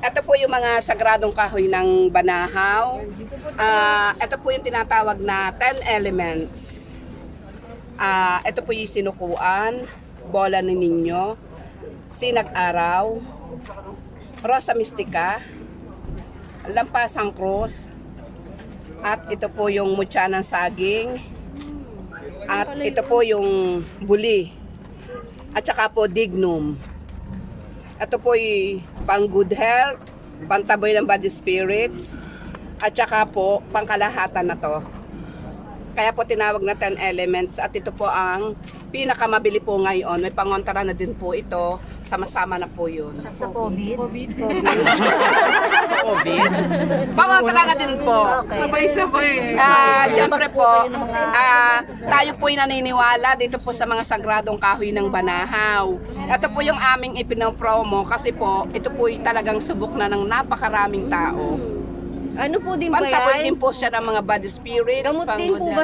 Ito po yung mga sagradong kahoy ng Banahaw. Ito po yung tinatawag na 10 elements. Ito po yung sinukuan, bola ni Ninyo, sinag-araw, rosa mistika, lampasang krus, at ito po yung mutya ng saging, at ito po yung buli, at saka po dignum. Ito po yung pang good health, pantaboy ng body spirits, at saka po pangkalahatan na to. Kaya po tinawag na 10 elements, at ito po ang pinakamabili po ngayon. May pangontra na din po ito, sama-sama na po yun. Sa COVID? COVID. Pangontra na din po. Okay. Siyempre po, tayo po'y naniniwala dito po sa mga sagradong kahoy ng Banahaw. Ito po yung aming ipinopromo kasi po, ito po'y talagang subok na ng napakaraming tao. Ano po din ba Pantaboy yan? din po siya ng mga body spirits. Gamot din po ba